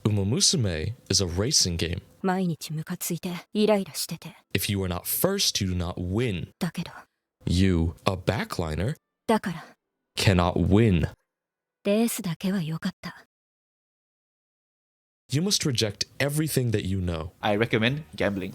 UmaMusume is a racing game. 毎日ムカついてイライラしてて。 If you are not first, you do not win. だけど、 You, a backliner, だから、 cannot win. レースだけは良かった。 You must reject everything that you know. I recommend gambling.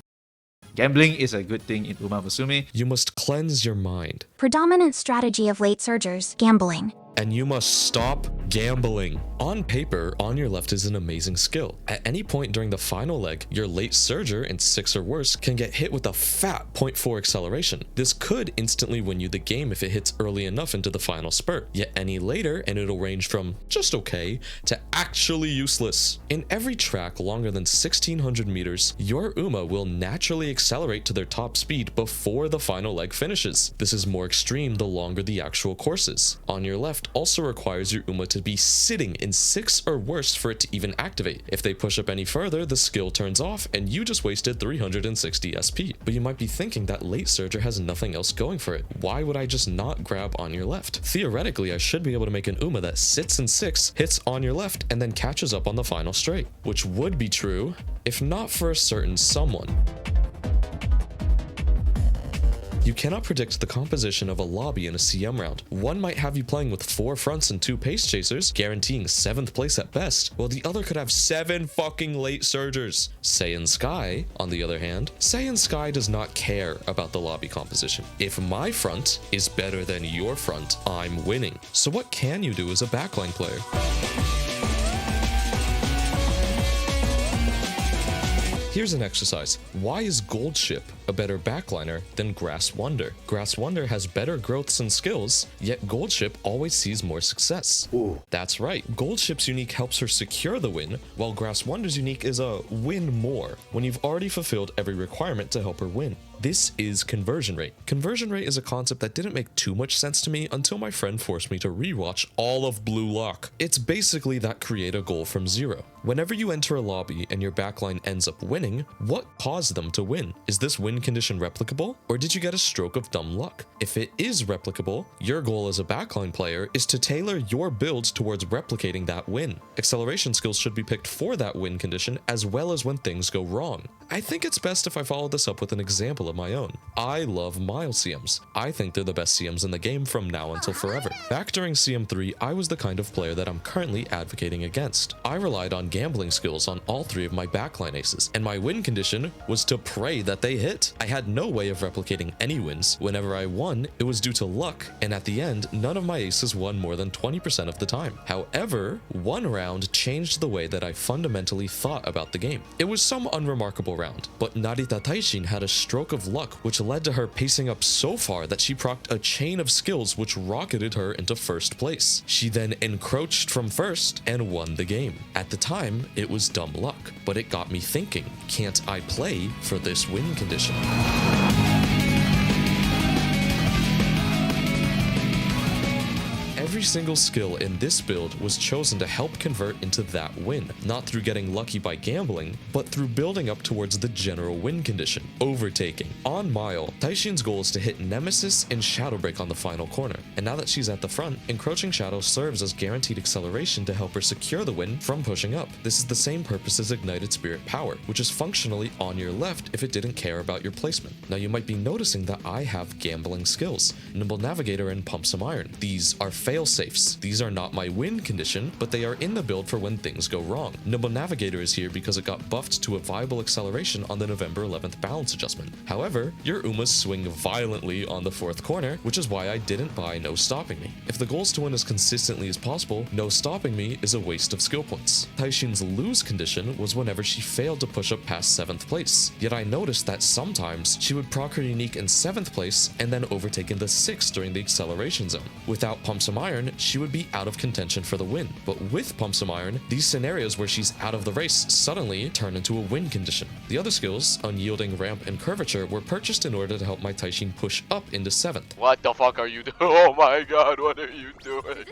Gambling is a good thing in UmaMusume. You must cleanse your mind. Predominant strategy of late surgers, gambling. And you must stop gambling. On paper, on your left is an amazing skill. At any point during the final leg, your late surger in 6 or worse can get hit with a fat 0.4 acceleration. This could instantly win you the game if it hits early enough into the final spurt. Yet any later, and it'll range from just okay to actually useless. In every track longer than 1600 meters, your Uma will naturally accelerate to their top speed before the final leg finishes. This is more extreme the longer the actual course is. On your left also requires your Uma to be sitting in 6 or worse for it to even activate. If they push up any further, the skill turns off and you just wasted 360 SP. But you might be thinking that late surger has nothing else going for it. Why would I just not grab on your left? Theoretically, I should be able to make an Uma that sits in 6, hits on your left, and then catches up on the final straight. Which would be true if not for a certain someone. You cannot predict the composition of a lobby in a CM round. One might have you playing with 4 fronts and 2 pace chasers, guaranteeing 7th place at best, while the other could have 7 fucking late surgers. Saiyan Sky, on the other hand, Saiyan Sky does not care about the lobby composition. If my front is better than your front, I'm winning. So what can you do as a backline player? Here's an exercise. Why is Gold Ship a better backliner than Grass Wonder? Grass Wonder has better growths and skills, yet Gold Ship always sees more success. Ooh. That's right. Gold Ship's unique helps her secure the win, while Grass Wonder's unique is a win more, when you've already fulfilled every requirement to help her win. This is conversion rate. Conversion rate is a concept that didn't make too much sense to me until my friend forced me to rewatch all of Blue Lock. It's basically that create a goal from 0. Whenever you enter a lobby and your backline ends up winning, what caused them to win? Is this win condition replicable, or did you get a stroke of dumb luck? If it is replicable, your goal as a backline player is to tailor your builds towards replicating that win. Acceleration skills should be picked for that win condition as well as when things go wrong. I think it's best if I follow this up with an example of my own. I love mile CMs. I think they're the best CMs in the game from now until forever. Back during CM3, I was the kind of player that I'm currently advocating against. I relied on gambling skills on all 3 of my backline aces, and my win condition was to pray that they hit. I had no way of replicating any wins. Whenever I won, it was due to luck, and at the end, none of my aces won more than 20% of the time. However, one round changed the way that I fundamentally thought about the game. It was some unremarkable round, but Narita Taishin had a stroke of luck which led to her pacing up so far that she procced a chain of skills which rocketed her into first place. She then encroached from first and won the game. At the time, it was dumb luck, but it got me thinking, can't I play for this win condition? Every single skill in this build was chosen to help convert into that win, not through getting lucky by gambling, but through building up towards the general win condition, overtaking. On Mile, Taishin's goal is to hit Nemesis and Shadow Break on the final corner, and now that she's at the front, Encroaching Shadow serves as guaranteed acceleration to help her secure the win from pushing up. This is the same purpose as Ignited Spirit Power, which is functionally on your left if it didn't care about your placement. Now you might be noticing that I have gambling skills, Nimble Navigator and Pump Some Iron. These are fail-safes. These are not my win condition, but they are in the build for when things go wrong. Nimble Navigator is here because it got buffed to a viable acceleration on the November 11th balance adjustment. However, your Umas swing violently on the 4th corner, which is why I didn't buy No Stopping Me. If the goal is to win as consistently as possible, No Stopping Me is a waste of skill points. Taishin's lose condition was whenever she failed to push up past 7th place, yet I noticed that sometimes she would proc her unique in 7th place and then overtake in the 6th during the acceleration zone. Without Pump Some Iron, she would be out of contention for the win, but with Pump Some Iron, these scenarios where she's out of the race suddenly turn into a win condition. The other skills, Unyielding, Ramp, and Curvature, were purchased in order to help my Taishin push up into 7th. What the fuck are you doing? Oh my god, what are you doing?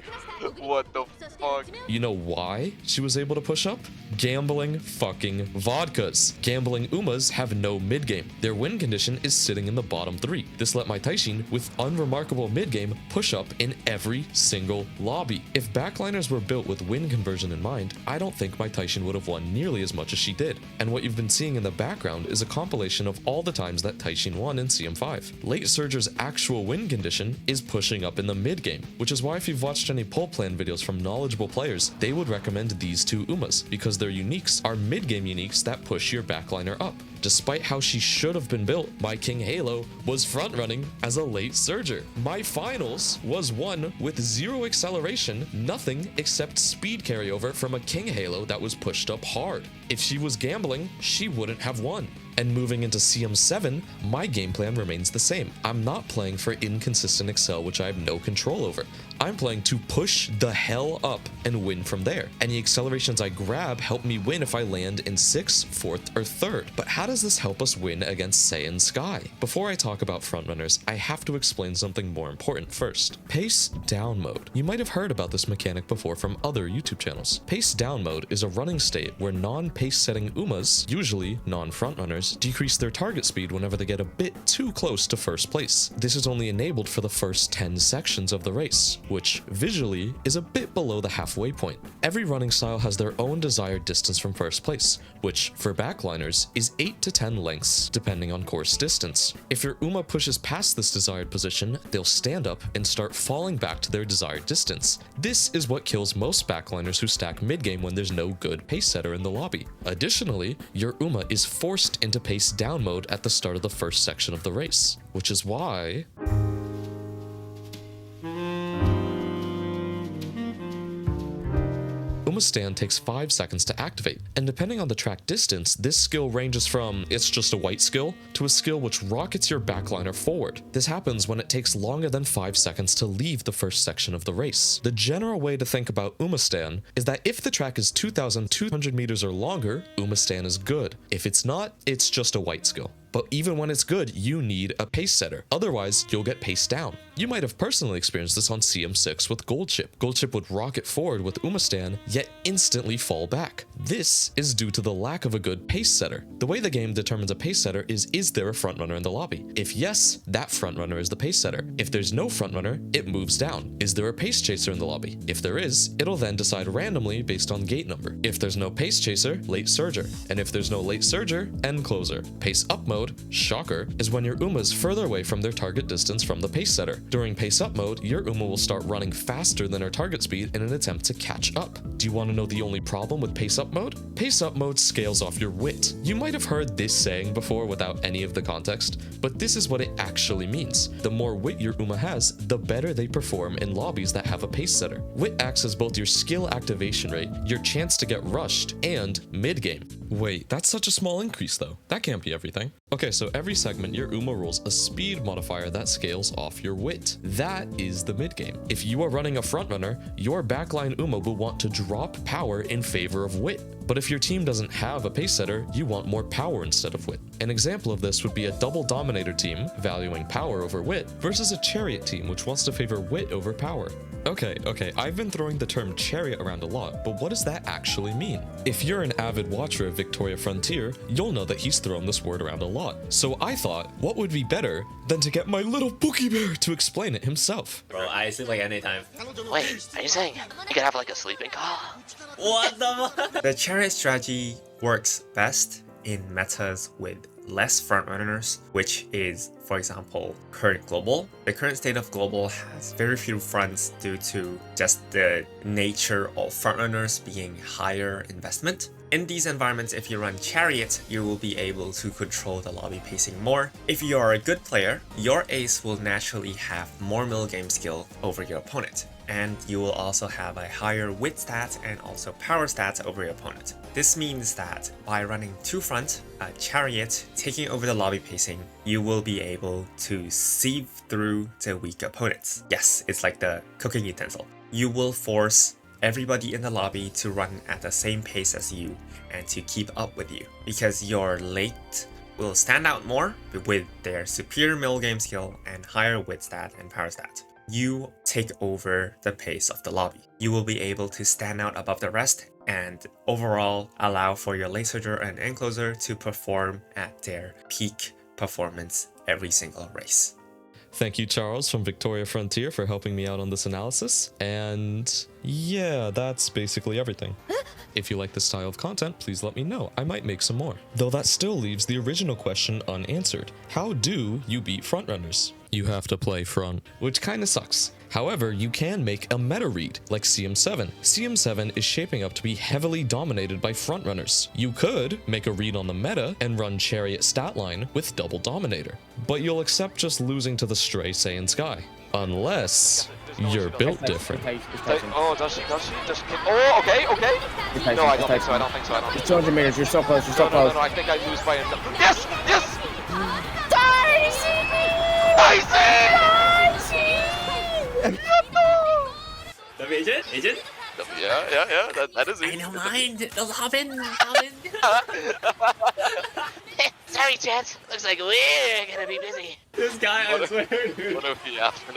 What the fuck? You know why she was able to push up? Gambling fucking vodkas. Gambling Umas have no mid-game. Their win condition is sitting in the bottom 3. This let my Taishin, with unremarkable mid-game, push up in every single single lobby. If backliners were built with win conversion in mind, I don't think my Taishin would have won nearly as much as she did. And what you've been seeing in the background is a compilation of all the times that Taishin won in CM5. Late Surger's actual win condition is pushing up in the mid game, which is why if you've watched any pull plan videos from knowledgeable players, they would recommend these two Umas, because their uniques are mid game uniques that push your backliner up. Despite how she should have been built, my King Halo was front running as a late surger. My finals was won with 0 acceleration, nothing except speed carryover from a King Halo that was pushed up hard. If she was gambling, she wouldn't have won. And moving into CM7, my game plan remains the same. I'm not playing for inconsistent excel, which I have no control over. I'm playing to push the hell up and win from there. Any accelerations I grab help me win if I land in 6th, 4th, or 3rd. But how does this help us win against Saiyan Sky? Before I talk about frontrunners, I have to explain something more important first. Pace down mode. You might have heard about this mechanic before from other YouTube channels. Pace down mode is a running state where non-pace setting Umas, usually non-frontrunners, decrease their target speed whenever they get a bit too close to first place. This is only enabled for the first 10 sections of the race, which visually is a bit below the halfway point. Every running style has their own desired distance from first place, which for backliners is 8 to 10 lengths depending on course distance. If your Uma pushes past this desired position, they'll stand up and start falling back to their desired distance. This is what kills most backliners who stack mid-game when there's no good pace setter in the lobby. Additionally, your Uma is forced into pace down mode at the start of the first section of the race, which is why Uma Stand takes 5 seconds to activate, and depending on the track distance, this skill ranges from it's just a white skill to a skill which rockets your backliner forward. This happens when it takes longer than 5 seconds to leave the first section of the race. The general way to think about Uma Stand is that if the track is 2,200 meters or longer, Uma Stand is good. If it's not, it's just a white skill. But even when it's good, you need a pace setter. Otherwise, you'll get paced down. You might have personally experienced this on CM6 with Gold Chip. Gold Chip would rocket forward with Umastan, yet instantly fall back. This is due to the lack of a good pace setter. The way the game determines a pace setter is there a frontrunner in the lobby? If yes, that frontrunner is the pace setter. If there's no frontrunner, it moves down. Is there a pace chaser in the lobby? If there is, it'll then decide randomly based on gate number. If there's no pace chaser, late surger. And if there's no late surger, end closer. Pace up mode, shocker, is when your Uma is further away from their target distance from the pace setter. During pace up mode, your Uma will start running faster than her target speed in an attempt to catch up. Do you want to know the only problem with pace up mode? Pace up mode scales off your wit. You might have heard this saying before without any of the context, but this is what it actually means. The more wit your Uma has, the better they perform in lobbies that have a pace setter. Wit acts as both your skill activation rate, your chance to get rushed, and mid-game. Wait, that's such a small increase though. That can't be everything. Okay, so every segment your Uma rolls a speed modifier that scales off your wit. That is the mid-game. If you are running a frontrunner, your backline Uma will want to drop power in favor of wit. But if your team doesn't have a pace setter, you want more power instead of wit. An example of this would be a double dominator team, valuing power over wit, versus a chariot team which wants to favor wit over power. Okay, I've been throwing the term chariot around a lot, but what does that actually mean? If you're an avid watcher of Victoria Frontier, you'll know that he's thrown this word around a lot. So I thought, what would be better than to get my little Pookie Bear to explain it himself? Bro, I sleep like anytime. Wait, are you saying you could have like a sleeping car? What the fuck? The chariot strategy works best in metas with less frontrunners, which is, for example, current global. The current state of global has very few fronts due to just the nature of frontrunners being higher investment. In these environments, if you run Chariot, you will be able to control the lobby pacing more. If you are a good player, your ace will naturally have more middle game skill over your opponent, and you will also have a higher wit stat and also power stats over your opponent. This means that by running two front, Chariot taking over the lobby pacing, you will be able to sieve through the weak opponents. Yes, it's like the cooking utensil. You will force everybody in the lobby to run at the same pace as you and to keep up with you, because your late will stand out more with their superior middle game skill and higher wit stat and power stat. You take over the pace of the lobby. You will be able to stand out above the rest and overall allow for your late surger and end closer to perform at their peak performance every single race. Thank you, Charles from Victoria Frontier, for helping me out on this analysis. And yeah, that's basically everything. If you like this style of content, please let me know. I might make some more. Though that still leaves the original question unanswered. How do you beat frontrunners? You have to play front, which kinda sucks. However, you can make a meta read, like CM7. CM7 is shaping up to be heavily dominated by frontrunners. You could make a read on the meta and run Chariot stat line with double Dominator, but you'll accept just losing to the stray Saiyan Sky. Unless you're built different. Oh, does she? Oh, okay. No, I don't think so. It's 200 meters. You're so close. You're so close. No, I think I lose by a... Yes! Agent? Yeah, that is it. I don't mind. Robin. Sorry, chat. Looks like we're gonna be busy. This guy, I swear. What if he asked for